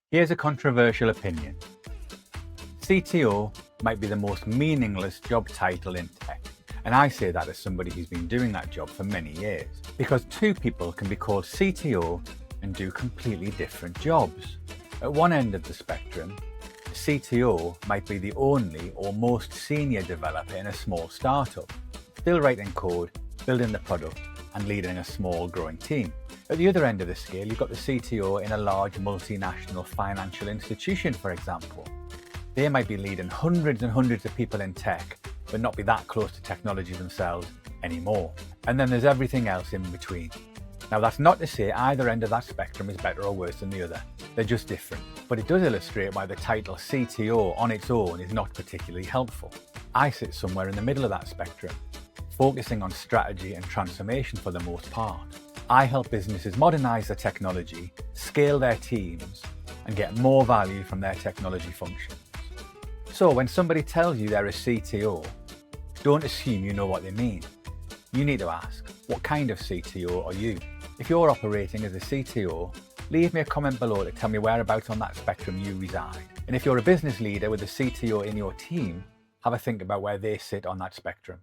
Here's a controversial opinion. CTO might be the most meaningless job title in tech. And I say that as somebody who's been doing that job for many years. Because two people can be called CTO and do completely different jobs. At one end of the spectrum, the CTO might be the only or most senior developer in a small startup, still writing code, building the product, and leading a small growing team. At the other end of the scale, you've got the CTO in a large multinational financial institution, for example. They might be leading hundreds and hundreds of people in tech, but not be that close to technology themselves anymore. And then there's everything else in between. Now, that's not to say either end of that spectrum is better or worse than the other. They're just different. But it does illustrate why the title CTO on its own is not particularly helpful. I sit somewhere in the middle of that spectrum, focusing on strategy and transformation for the most part. I help businesses modernize their technology, scale their teams, and get more value from their technology functions. So when somebody tells you they're a CTO, don't assume you know what they mean. You need to ask, what kind of CTO are you? If you're operating as a CTO, leave me a comment below to tell me whereabouts on that spectrum you reside. And if you're a business leader with a CTO in your team, have a think about where they sit on that spectrum.